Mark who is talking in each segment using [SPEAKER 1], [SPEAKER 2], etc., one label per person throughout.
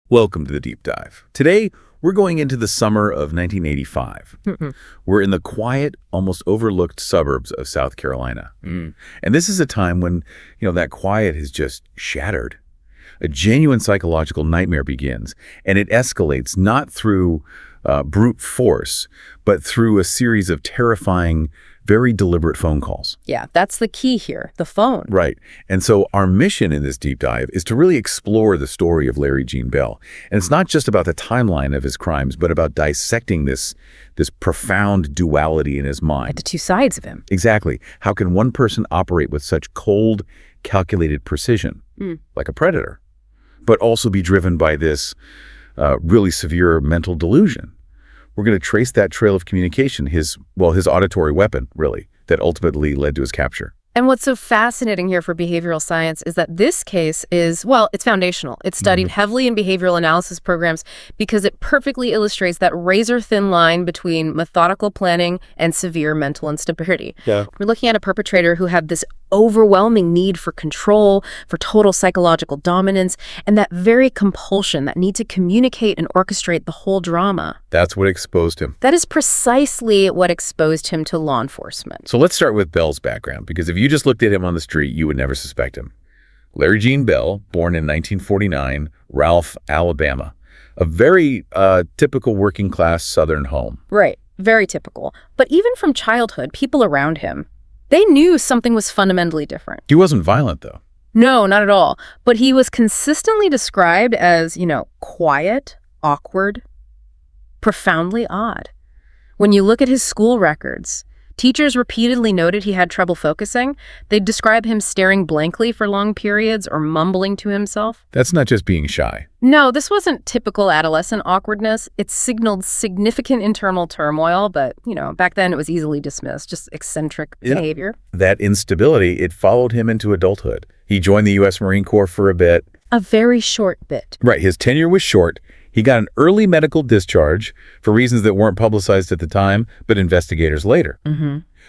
[SPEAKER 1] Welcome to the Deep Dive. Today, we're going into the summer of 1985. We're in the quiet, almost overlooked suburbs of South Carolina. And this is a time when, that quiet has just shattered. A genuine psychological nightmare begins, and it escalates not through brute force, but through a series of terrifying, very deliberate phone calls.
[SPEAKER 2] Yeah, that's the key here, the phone.
[SPEAKER 1] Right. And so our mission in this deep dive is to really explore the story of Larry Gene Bell. And it's not just about the timeline of his crimes, but about dissecting this profound duality in his mind.
[SPEAKER 2] Like the two sides of him.
[SPEAKER 1] Exactly. How can one person operate with such cold, calculated precision, like a predator, but also be driven by this really severe mental delusion? We're going to trace that trail of communication, his auditory weapon, really, that ultimately led to his capture.
[SPEAKER 2] And what's so fascinating here for behavioral science is that this case is, it's foundational. It's studied heavily in behavioral analysis programs because it perfectly illustrates that razor-thin line between methodical planning and severe mental instability.
[SPEAKER 1] Yeah.
[SPEAKER 2] We're looking at a perpetrator who had this overwhelming need for control, for total psychological dominance, and that very compulsion, that need to communicate and orchestrate the whole drama.
[SPEAKER 1] That's what exposed him.
[SPEAKER 2] That is precisely what exposed him to law enforcement.
[SPEAKER 1] So let's start with Bell's background, because if you just looked at him on the street, you would never suspect him. Larry Gene Bell, born in 1949, Ralph, Alabama. A very typical working-class Southern home.
[SPEAKER 2] Right, very typical. But even from childhood, people around him, they knew something was fundamentally different.
[SPEAKER 1] He wasn't violent, though.
[SPEAKER 2] No, not at all. But he was consistently described as, quiet, awkward, profoundly odd. When you look at his school records, teachers repeatedly noted he had trouble focusing. They'd describe him staring blankly for long periods or mumbling to himself.
[SPEAKER 1] That's not just being shy.
[SPEAKER 2] No, this wasn't typical adolescent awkwardness. It signaled significant internal turmoil, but, back then it was easily dismissed, just eccentric behavior.
[SPEAKER 1] That instability, it followed him into adulthood. He joined the U.S. Marine Corps for a bit.
[SPEAKER 2] A very short bit.
[SPEAKER 1] Right, his tenure was short. He got an early medical discharge for reasons that weren't publicized at the time, but investigators later.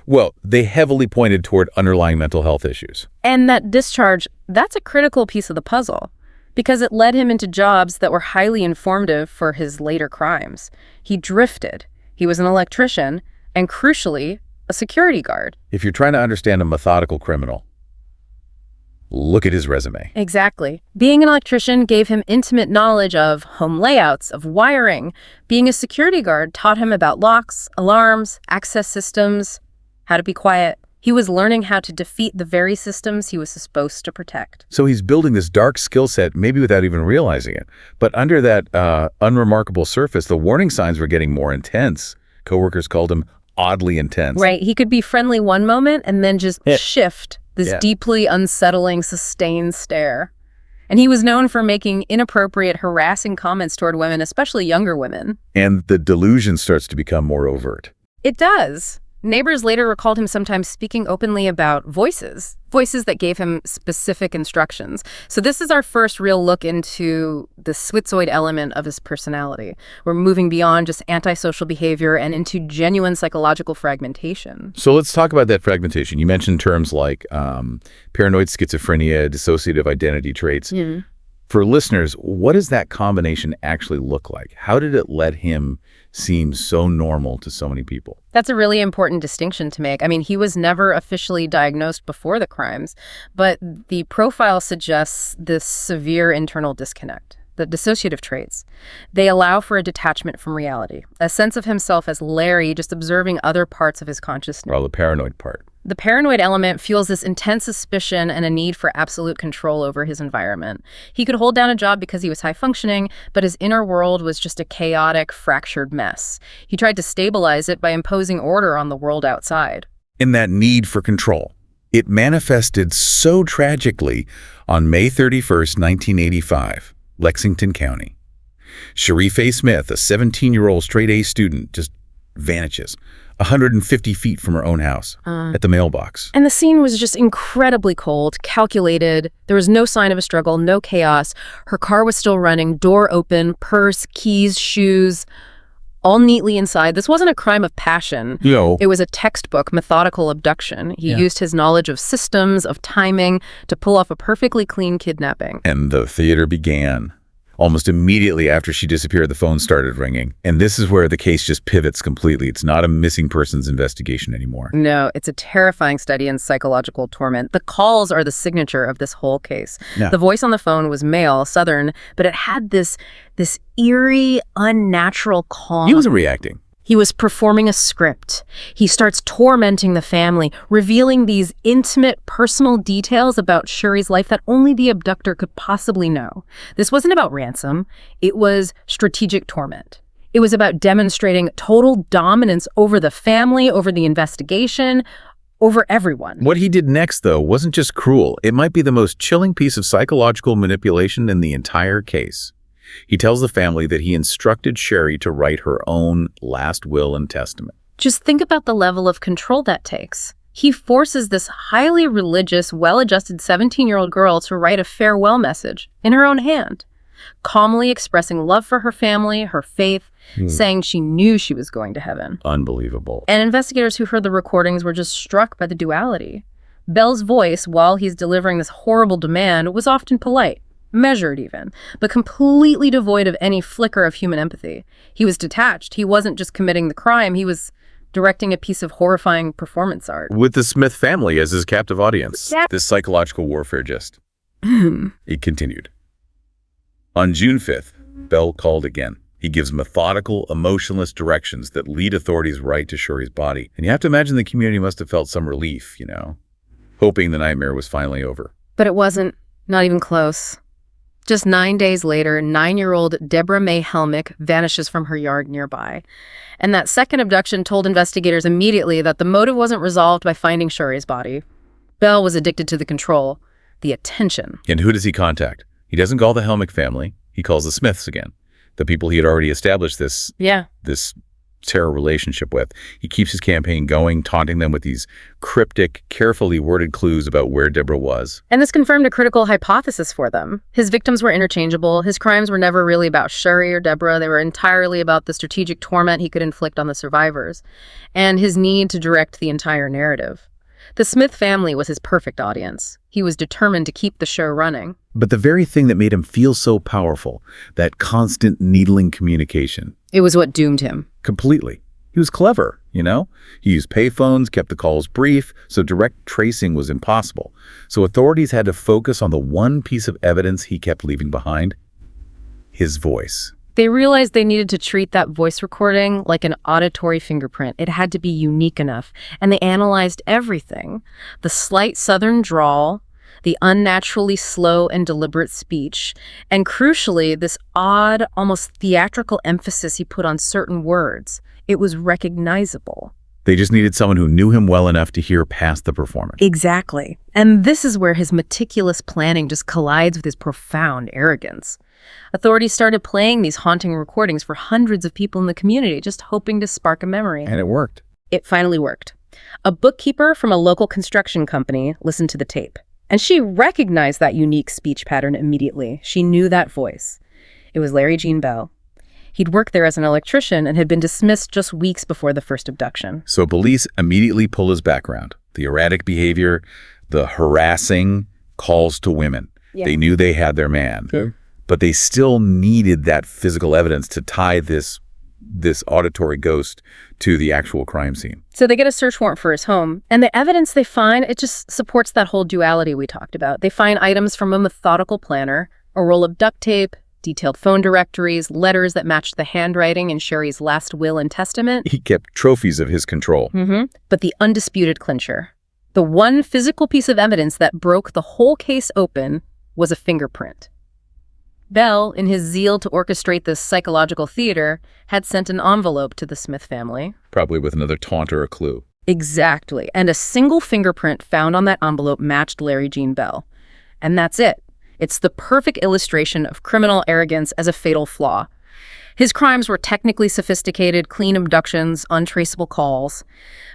[SPEAKER 1] Well, they heavily pointed toward underlying mental health issues.
[SPEAKER 2] And that discharge, that's a critical piece of the puzzle, because it led him into jobs that were highly informative for his later crimes. He drifted. He was an electrician, and crucially, a security guard.
[SPEAKER 1] If you're trying to understand a methodical criminal, look at his resume.
[SPEAKER 2] Exactly. Being an electrician gave him intimate knowledge of home layouts, of wiring. Being a security guard taught him about locks, alarms, access systems, how to be quiet. He was learning how to defeat the very systems he was supposed to protect.
[SPEAKER 1] So he's building this dark skill set, maybe without even realizing it. But under that unremarkable surface, the warning signs were getting more intense. Coworkers called him oddly intense.
[SPEAKER 2] Right. He could be friendly one moment and then just shift this deeply unsettling, sustained stare. And he was known for making inappropriate, harassing comments toward women, especially younger women.
[SPEAKER 1] And the delusion starts to become more overt.
[SPEAKER 2] It does. Neighbors later recalled him sometimes speaking openly about voices that gave him specific instructions. So this is our first real look into the schizoid element of his personality. We're moving beyond just antisocial behavior and into genuine psychological fragmentation.
[SPEAKER 1] So let's talk about that fragmentation. You mentioned terms like paranoid schizophrenia, dissociative identity traits. For listeners, what does that combination actually look like? How did it let him seem so normal to so many people?
[SPEAKER 2] That's a really important distinction to make. I mean, he was never officially diagnosed before the crimes, but the profile suggests this severe internal disconnect. The dissociative traits, they allow for a detachment from reality, a sense of himself as Larry, just observing other parts of his consciousness.
[SPEAKER 1] Well, the paranoid part.
[SPEAKER 2] The paranoid element fuels this intense suspicion and a need for absolute control over his environment. He could hold down a job because he was high functioning, but his inner world was just a chaotic, fractured mess. He tried to stabilize it by imposing order on the world outside.
[SPEAKER 1] In that need for control, it manifested so tragically on May 31st, 1985. Lexington County. Sharif A. Smith, a 17-year-old straight-A student, just vanishes 150 feet from her own house at the mailbox.
[SPEAKER 2] And the scene was just incredibly cold, calculated. There was no sign of a struggle, no chaos. Her car was still running, door open, purse, keys, shoes, all neatly inside. This wasn't a crime of passion. It was a textbook methodical abduction. He used his knowledge of systems, of timing, to pull off a perfectly clean kidnapping.
[SPEAKER 1] And the theater began. Almost immediately after she disappeared, the phone started ringing. And this is where the case just pivots completely. It's not a missing persons investigation anymore.
[SPEAKER 2] No, it's a terrifying study in psychological torment. The calls are the signature of this whole case.
[SPEAKER 1] Yeah.
[SPEAKER 2] The voice on the phone was male, Southern, but it had this eerie, unnatural calm.
[SPEAKER 1] He wasn't reacting.
[SPEAKER 2] He was performing a script. He starts tormenting the family, revealing these intimate, personal details about Shuri's life that only the abductor could possibly know. This wasn't about ransom. It was strategic torment. It was about demonstrating total dominance over the family, over the investigation, over everyone.
[SPEAKER 1] What he did next, though, wasn't just cruel. It might be the most chilling piece of psychological manipulation in the entire case. He tells the family that he instructed Sherry to write her own last will and testament.
[SPEAKER 2] Just think about the level of control that takes. He forces this highly religious, well-adjusted 17-year-old girl to write a farewell message in her own hand, calmly expressing love for her family, her faith, saying she knew she was going to heaven.
[SPEAKER 1] Unbelievable.
[SPEAKER 2] And investigators who heard the recordings were just struck by the duality. Bell's voice, while he's delivering this horrible demand, was often polite, measured even, but completely devoid of any flicker of human empathy. He was detached. He wasn't just committing the crime. He was directing a piece of horrifying performance art.
[SPEAKER 1] With the Smith family as his captive audience.
[SPEAKER 2] Yeah.
[SPEAKER 1] This psychological warfare just... It continued. On June 5th, Bell called again. He gives methodical, emotionless directions that lead authorities right to Shuri's body. And you have to imagine the community must have felt some relief, hoping the nightmare was finally over.
[SPEAKER 2] But it wasn't. Not even close. Just 9 days later, 9-year-old Deborah May Helmick vanishes from her yard nearby. And that second abduction told investigators immediately that the motive wasn't resolved by finding Shuri's body. Bell was addicted to the control, the attention.
[SPEAKER 1] And who does he contact? He doesn't call the Helmick family. He calls the Smiths again, the people he had already established this terror relationship with. He keeps his campaign going, taunting them with these cryptic, carefully worded clues about where Deborah was.
[SPEAKER 2] And this confirmed a critical hypothesis for them. His victims were interchangeable. His crimes were never really about Shuri or Deborah. They were entirely about the strategic torment he could inflict on the survivors and his need to direct the entire narrative. The Smith family was his perfect audience. He was determined to keep the show running.
[SPEAKER 1] But the very thing that made him feel so powerful, that constant needling communication,
[SPEAKER 2] it was what doomed him.
[SPEAKER 1] Completely. He was clever, He used payphones, kept the calls brief, so direct tracing was impossible. So authorities had to focus on the one piece of evidence he kept leaving behind: his voice.
[SPEAKER 2] They realized they needed to treat that voice recording like an auditory fingerprint. It had to be unique enough. And they analyzed everything. The slight Southern drawl, the unnaturally slow and deliberate speech, and crucially, this odd, almost theatrical emphasis he put on certain words. It was recognizable.
[SPEAKER 1] They just needed someone who knew him well enough to hear past the performance.
[SPEAKER 2] Exactly. And this is where his meticulous planning just collides with his profound arrogance. Authorities started playing these haunting recordings for hundreds of people in the community, just hoping to spark a memory.
[SPEAKER 1] And it worked.
[SPEAKER 2] It finally worked. A bookkeeper from a local construction company listened to the tape, and she recognized that unique speech pattern immediately. She knew that voice. It was Larry Gene Bell. He'd worked there as an electrician and had been dismissed just weeks before the first abduction.
[SPEAKER 1] So police immediately pull his background. The erratic behavior, the harassing calls to women. Yeah. They knew they had their man. Okay. But they still needed that physical evidence to tie this auditory ghost to the actual crime scene.
[SPEAKER 2] So they get a search warrant for his home, and the evidence they find, it just supports that whole duality we talked about. They find items from a methodical planner, a roll of duct tape, detailed phone directories, letters that matched the handwriting in Shuri's last will and testament.
[SPEAKER 1] He kept trophies of his control.
[SPEAKER 2] But the undisputed clincher, the one physical piece of evidence that broke the whole case open, was a fingerprint. Bell, in his zeal to orchestrate this psychological theater, had sent an envelope to the Smith family.
[SPEAKER 1] Probably with another taunt or a clue.
[SPEAKER 2] Exactly. And a single fingerprint found on that envelope matched Larry Gene Bell. And that's it. It's the perfect illustration of criminal arrogance as a fatal flaw. His crimes were technically sophisticated, clean abductions, untraceable calls,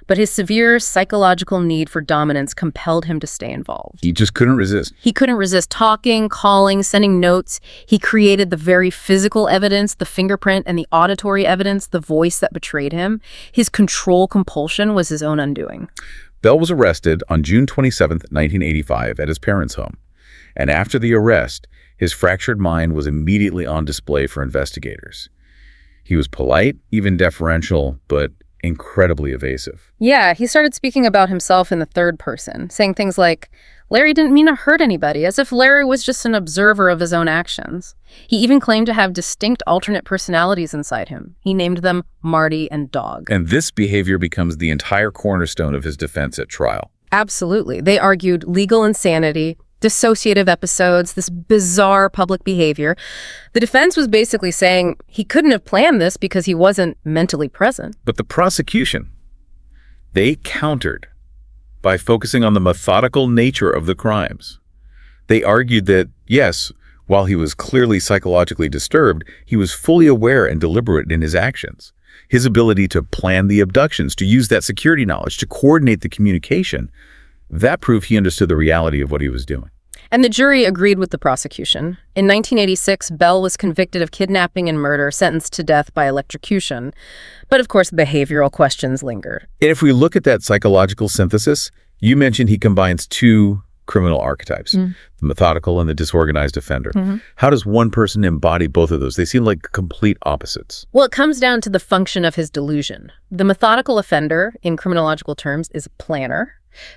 [SPEAKER 2] but his severe psychological need for dominance compelled him to stay involved.
[SPEAKER 1] He just couldn't resist.
[SPEAKER 2] He couldn't resist talking, calling, sending notes. He created the very physical evidence, the fingerprint, and the auditory evidence, the voice that betrayed him. His control compulsion was his own undoing.
[SPEAKER 1] Bell was arrested on June 27, 1985, at his parents' home. And after the arrest, His fractured mind was immediately on display for investigators. He was polite, even deferential, but incredibly evasive.
[SPEAKER 2] Yeah, he started speaking about himself in the third person, saying things like, Larry didn't mean to hurt anybody, as if Larry was just an observer of his own actions. He even claimed to have distinct alternate personalities inside him. He named them Marty and Dog.
[SPEAKER 1] And this behavior becomes the entire cornerstone of his defense at trial.
[SPEAKER 2] Absolutely. They argued legal insanity, dissociative episodes, this bizarre public behavior. The defense was basically saying he couldn't have planned this because he wasn't mentally present.
[SPEAKER 1] But the prosecution, they countered by focusing on the methodical nature of the crimes. They argued that, yes, while he was clearly psychologically disturbed, he was fully aware and deliberate in his actions. His ability to plan the abductions, to use that security knowledge, to coordinate the communication, that proved he understood the reality of what he was doing.
[SPEAKER 2] And the jury agreed with the prosecution. In 1986, Bell was convicted of kidnapping and murder, sentenced to death by electrocution. But of course, behavioral questions lingered.
[SPEAKER 1] And if we look at that psychological synthesis, you mentioned he combines two criminal archetypes, the methodical and the disorganized offender. How does one person embody both of those? They seem like complete opposites.
[SPEAKER 2] Well, it comes down to the function of his delusion. The methodical offender, in criminological terms, is a planner.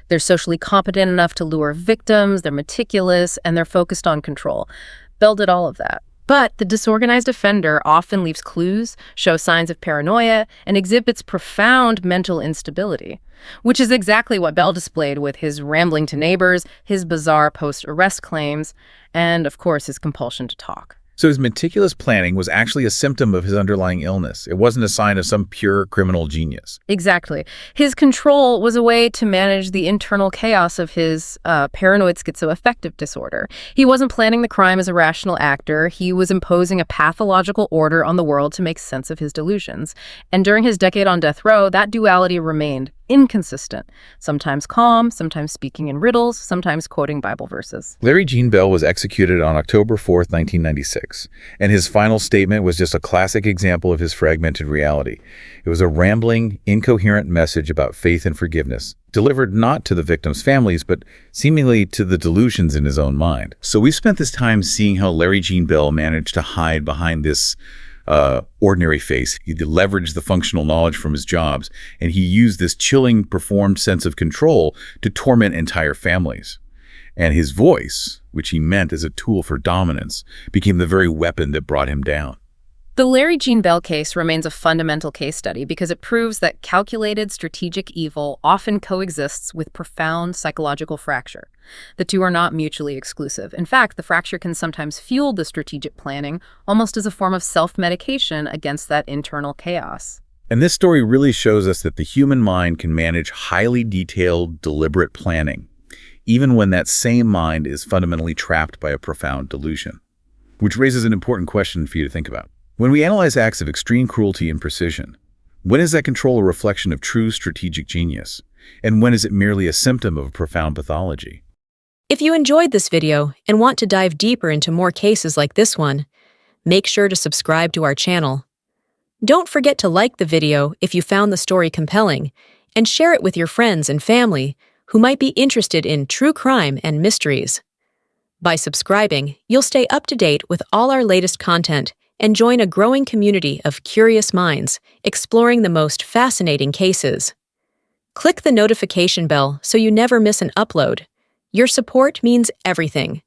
[SPEAKER 2] They're socially competent enough to lure victims, they're meticulous, and they're focused on control. Bell did all of that. But the disorganized offender often leaves clues, shows signs of paranoia, and exhibits profound mental instability, which is exactly what Bell displayed with his rambling to neighbors, his bizarre post-arrest claims, and, of course, his compulsion to talk.
[SPEAKER 1] So his meticulous planning was actually a symptom of his underlying illness. It wasn't a sign of some pure criminal genius.
[SPEAKER 2] Exactly. His control was a way to manage the internal chaos of his paranoid schizoaffective disorder. He wasn't planning the crime as a rational actor. He was imposing a pathological order on the world to make sense of his delusions. And during his decade on death row, that duality remained inconsistent, sometimes calm, sometimes speaking in riddles, sometimes quoting Bible verses.
[SPEAKER 1] Larry Gene Bell was executed on October 4th, 1996, and his final statement was just a classic example of his fragmented reality. It was a rambling, incoherent message about faith and forgiveness, delivered not to the victims' families, but seemingly to the delusions in his own mind. So we spent this time seeing how Larry Gene Bell managed to hide behind this ordinary face. He leveraged the functional knowledge from his jobs, and he used this chilling, performed sense of control to torment entire families. And his voice, which he meant as a tool for dominance, became the very weapon that brought him down.
[SPEAKER 2] The Larry Gene Bell case remains a fundamental case study because it proves that calculated strategic evil often coexists with profound psychological fracture. The two are not mutually exclusive. In fact, the fracture can sometimes fuel the strategic planning, almost as a form of self-medication against that internal chaos.
[SPEAKER 1] And this story really shows us that the human mind can manage highly detailed, deliberate planning, even when that same mind is fundamentally trapped by a profound delusion. Which raises an important question for you to think about. When we analyze acts of extreme cruelty and precision, when is that control a reflection of true strategic genius? And when is it merely a symptom of a profound pathology?
[SPEAKER 3] If you enjoyed this video and want to dive deeper into more cases like this one, make sure to subscribe to our channel. Don't forget to like the video if you found the story compelling, and share it with your friends and family who might be interested in true crime and mysteries. By subscribing, you'll stay up to date with all our latest content and join a growing community of curious minds exploring the most fascinating cases. Click the notification bell so you never miss an upload. Your support means everything.